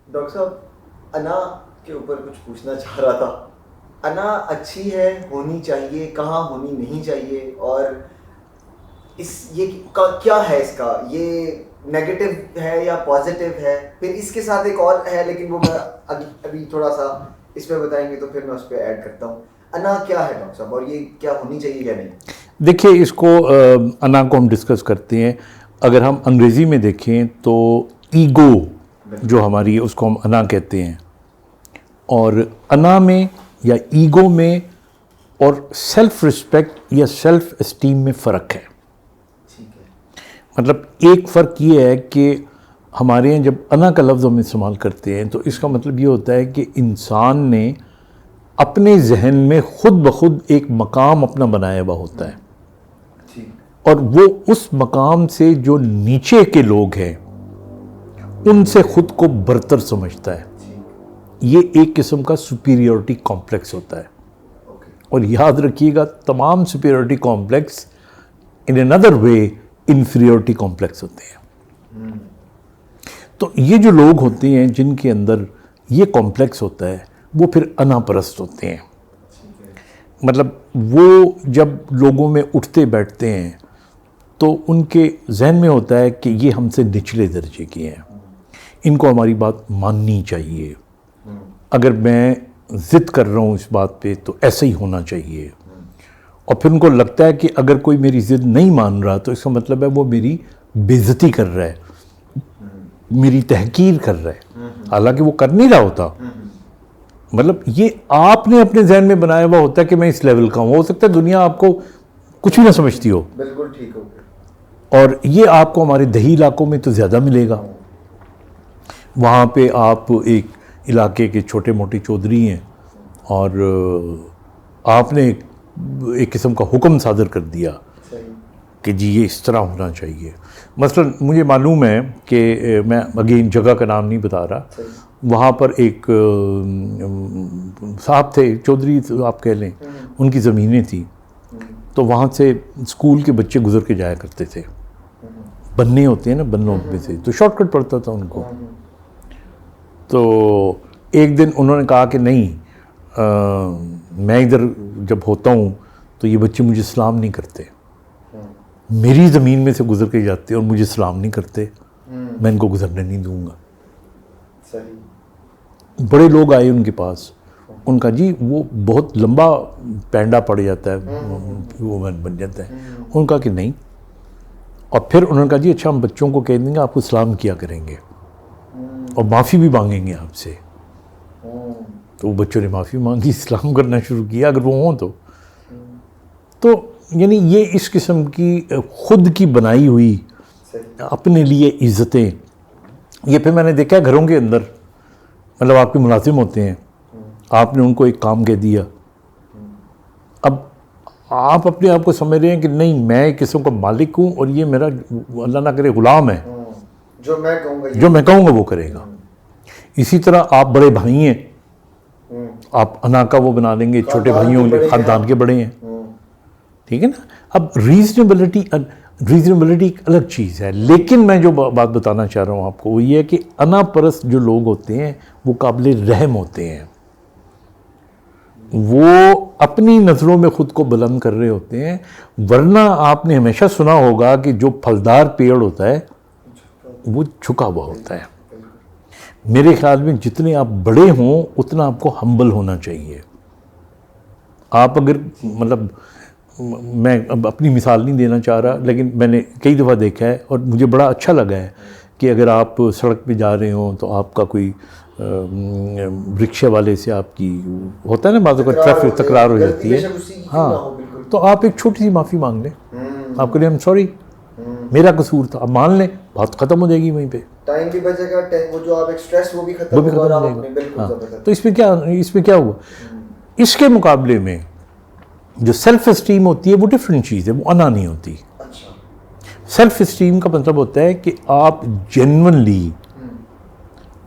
Doctor साहब, अना के ऊपर कुछ पूछना चाह रहा था। अना अच्छी है, होनी चाहिए, कहाँ होनी नहीं चाहिए, और ये क्या है इसका, ये नेगेटिव है या पॉजिटिव है? फिर इसके साथ एक और है, लेकिन वो मैं अभी थोड़ा सा इस पे बताएंगे तो फिर मैं उस पर ऐड करता हूँ। अना क्या है डॉक्टर साहब, और ये क्या होनी चाहिए या नहीं? देखिए, इसको अना को हम डिस्कस करते हैं। अगर हम अंग्रेज़ी में देखें तो ईगो जो हमारी है उसको हम अना कहते हैं, और अना में या ईगो में और सेल्फ रिस्पेक्ट या सेल्फ एस्टीम में फ़र्क है। मतलब एक फ़र्क ये है कि हमारे यहाँ जब अना का लफ्ज़ हम इस्तेमाल करते हैं तो इसका मतलब ये होता है कि इंसान ने अपने जहन में खुद ब खुद एक मकाम अपना बनाया हुआ होता है, और वो उस मकाम से जो नीचे के लोग हैं उनसे खुद को बरतर समझता है। ये एक किस्म का सुपीरियरिटी कॉम्प्लेक्स होता है। और याद रखिएगा, तमाम superiority complex in another way inferiority complex होते हैं। तो ये जो लोग होते हैं जिनके अंदर ये कॉम्प्लेक्स होता है वो फिर अनापरस्त होते हैं। मतलब वो जब लोगों में उठते बैठते हैं तो उनके जहन में होता है कि ये हमसे निचले दर्जे के हैं, इनको हमारी बात माननी चाहिए। अगर मैं ज़िद कर रहा हूँ इस बात पे तो ऐसा ही होना चाहिए। और फिर उनको लगता है कि अगर कोई मेरी ज़िद नहीं मान रहा तो इसका मतलब है वो मेरी बेइज्जती कर रहा है, मेरी तहकीर कर रहा है, हालांकि वो कर नहीं रहा होता। मतलब ये आपने अपने जहन में बनाया हुआ होता है कि मैं इस लेवल का हूँ। हो सकता है दुनिया आपको कुछ भी ना समझती हो। बिल्कुल ठीक हो। और ये आपको हमारे दही इलाकों में तो ज़्यादा मिलेगा। वहाँ पे आप एक इलाके के छोटे मोटे चौधरी हैं और आपने एक किस्म का हुक्म सादर कर दिया कि जी ये इस तरह होना चाहिए। मसलन मुझे मालूम है कि मैं अगेन जगह का नाम नहीं बता रहा, वहाँ पर एक साहब थे, चौधरी आप कह लें, उनकी ज़मीनें थी। तो वहाँ से स्कूल के बच्चे गुजर के जाया करते थे, बन्ने होते हैं ना, बन्नों में से, तो शॉर्टकट पड़ता था उनको। तो एक दिन उन्होंने कहा कि नहीं, मैं इधर जब होता हूँ तो ये बच्चे मुझे सलाम नहीं करते, मेरी ज़मीन में से गुजर के जाते और मुझे सलाम नहीं करते, मैं इनको गुजरने नहीं दूंगा। बड़े लोग आए उनके पास, उनका जी वो बहुत लंबा पैंडा पड़ जाता है, वो बन जाता है। उनका कि नहीं। और फिर उन्होंने कहा जी अच्छा, हम बच्चों को कह देंगे आपको सलाम किया करेंगे और माफ़ी भी मांगेंगे आपसे। तो वो बच्चों ने माफ़ी मांगी, सलाम करना शुरू किया, अगर वो हों तो यानी ये इस किस्म की खुद की बनाई हुई अपने लिए इज़्ज़तें, ये फिर मैंने देखा घरों के अंदर। मतलब आपके मुलाजिम होते हैं, आपने उनको एक काम कह दिया, अब आप अपने आप को समझ रहे हैं कि नहीं मैं एक किस्म का मालिक हूँ और ये मेरा अल्लाह ना करे ग़ुलाम है, जो मैं कहूँगा वो करेगा। इसी तरह आप बड़े भाई हैं, आप अना का वो बना देंगे, छोटे भाइयों के ख़ानदान के बड़े हैं, ठीक है ना। अब रीजनेबिलिटी एक अलग चीज़ है। लेकिन मैं जो बात बताना चाह रहा हूँ आपको वो ये है कि अनापरस्त जो लोग होते हैं वो काबिल रहम होते हैं, वो अपनी नज़रों में ख़ुद को बुलंद कर रहे होते हैं। वरना आपने हमेशा सुना होगा कि जो फलदार पेड़ होता है वो झुका हुआ होता है। मेरे ख्याल में जितने आप बड़े हों उतना आपको हम्बल होना चाहिए। आप अगर मतलब मैं अब अपनी मिसाल नहीं देना चाह रहा, लेकिन मैंने कई दफ़ा देखा है और मुझे बड़ा अच्छा लगा है कि अगर आप सड़क पे जा रहे हो तो आपका कोई रिक्शा वाले से आपकी होता है ना बातों का ट्रैफिक तकरार हो जाती है, हाँ, तो आप एक छोटी सी माफ़ी मांग लें, आप कहें आई एम सॉरी, मेरा कसूर था, अब मान लें, बात ख़त्म हो जाएगी, वहीं पे टाइम भी बचेगा, वो जो आप एक स्ट्रेस वो भी खत्म हो जाएगा। हाँ, तो इसमें क्या हुआ? इसके मुकाबले में जो सेल्फ एस्टीम होती है वो डिफरेंट चीज़ है, वो अना नहीं होती। सेल्फ एस्टीम का मतलब होता है कि आप जेन्युइनली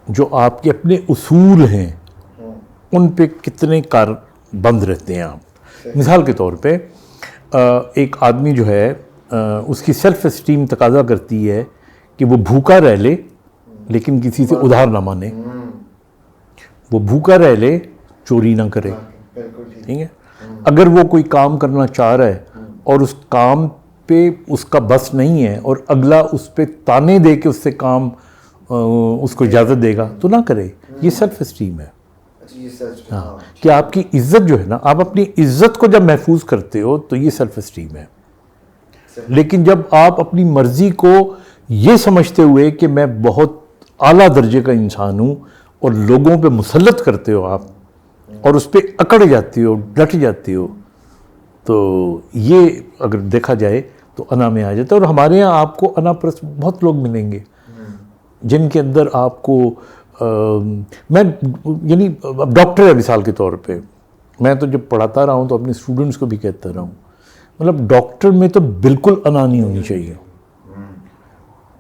जो आपके अपने उसूल हैं उन पे कितने कारबंद रहते हैं आप। मिसाल के तौर पे एक आदमी जो है उसकी सेल्फ एस्टीम तकाजा करती है कि वो भूखा रह ले लेकिन किसी से उधार ना माने, वो भूखा रह ले, चोरी ना करे। बिल्कुल ठीक है। अगर वो कोई काम करना चाह रहा है और उस काम पे उसका बस नहीं है और अगला उस पे ताने दे के उससे काम उसको इजाज़त देगा तो ना करे। ये सेल्फ एस्टीम है। हाँ, कि आपकी इज्जत जो है ना, आप अपनी इज्जत को जब महफूज करते हो तो ये सेल्फ एस्टीम है। लेकिन जब आप अपनी मर्जी को ये समझते हुए कि मैं बहुत आला दर्जे का इंसान हूँ और लोगों पे मुसल्लत करते हो आप और उस पर अकड़ जाती हो, डट जाती हो, तो ये अगर देखा जाए तो अना में आ जाता है। और हमारे यहाँ आपको अनाप्रस्त बहुत लोग मिलेंगे जिनके अंदर आपको मैं यानी डॉक्टर है मिसाल के तौर पे, मैं तो जब पढ़ाता रहा हूँ तो अपने स्टूडेंट्स को भी कहता रहा हूँ, मतलब डॉक्टर में तो बिल्कुल अना नहीं होनी चाहिए।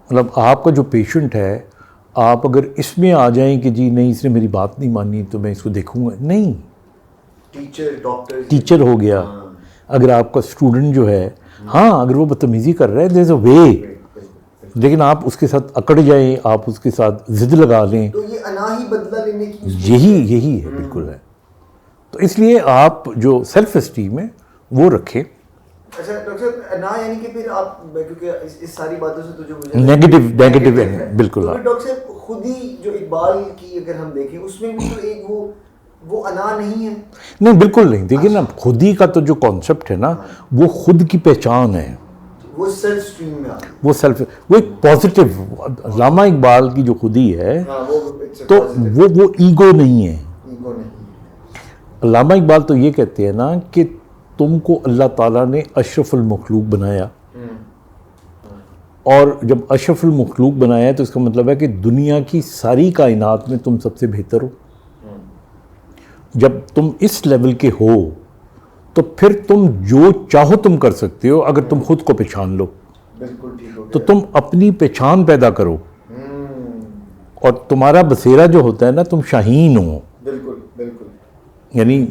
मतलब आपका जो पेशेंट है, आप अगर इसमें आ जाएं कि जी नहीं इसने मेरी बात नहीं मानी तो मैं इसको देखूंगा, नहीं। टीचर हो गया, अगर आपका स्टूडेंट जो है, हाँ अगर वो बदतमीजी कर रहा है देयर इज अ वे, लेकिन आप उसके साथ अकड़ जाएं, आप उसके साथ जिद लगा लें, तो ये अना ही बदला लेने की यही है, बिल्कुल है। तो इसलिए आप जो सेल्फ एस्टीम है वो रखें। अच्छा डॉक्टर साहब, अना यानी कि फिर आप, क्योंकि इस सारी बातों से तो जो मुझे नेगेटिव है बिल्कुल। तो डॉक्टर साहब खुद ही जो इकबाल की अगर हम देखें उसमें भी तो एक वो अना नहीं है। नहीं बिल्कुल नहीं। देखिए ना, खुद ही का तो जो कॉन्सेप्ट है ना, वो खुद की पहचान है, वो सेल्फ स्ट्रीम में वो एक पॉजिटिव, अल्लामा इकबाल की जो खुदी है, तो वो ईगो नहीं है। अल्लामा इकबाल तो ये कहते हैं ना कि तुमको अल्लाह ताला ने अशरफुल मखलूक बनाया, और जब अशरफुल मखलूक बनाया तो इसका मतलब है कि दुनिया की सारी कायनात में तुम सबसे बेहतर हो। जब तुम इस लेवल के हो तो फिर तुम जो चाहो तुम कर सकते हो, अगर तुम खुद को पहचान लो। बिल्कुल ठीक हो गया। तो तुम अपनी पहचान पैदा करो, और तुम्हारा बसेरा जो होता है ना, तुम शाहीन हो। बिल्कुल यानी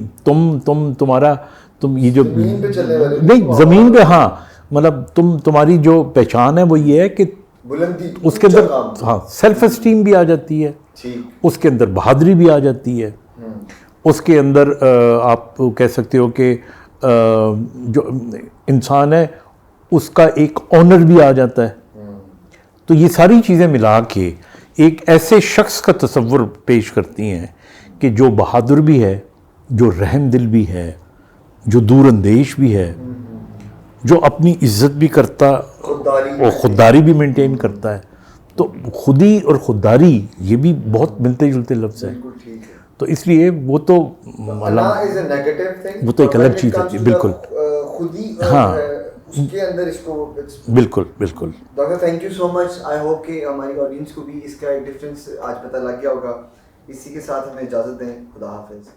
तुम ये जो ज़मीन पे चलने वाले नहीं, ज़मीन पे, हाँ मतलब तुम्हारी जो पहचान है वो ये है कि बुलंदी, उसके अंदर हाँ सेल्फ एस्टीम भी आ जाती है, उसके अंदर बहादुरी भी आ जाती है, उसके अंदर आप कह सकते हो कि जो इंसान है उसका एक ऑनर भी आ जाता है। तो ये सारी चीज़ें मिला के एक ऐसे शख्स का तस्वुर पेश करती हैं कि जो बहादुर भी है, जो रहम दिल भी है, जो दूरअंदेश भी है, जो अपनी इज्जत भी करता और खुददारी भी मेंटेन करता है। तो खुदी और खुददारी ये भी बहुत मिलते जुलते लफ्ज़ हैं। तो इसलिए वो तो वो तो एक अलग चीज़ है। बिल्कुल खुदी, हाँ उसके अंदर इसको बिल्कुल। Doctor thank you so much. I hope कि हमारी ऑडियंस को भी इसका एक डिफरेंस आज पता लग गया होगा। इसी के साथ हमें इजाज़त दें। खुदा हाफिज़।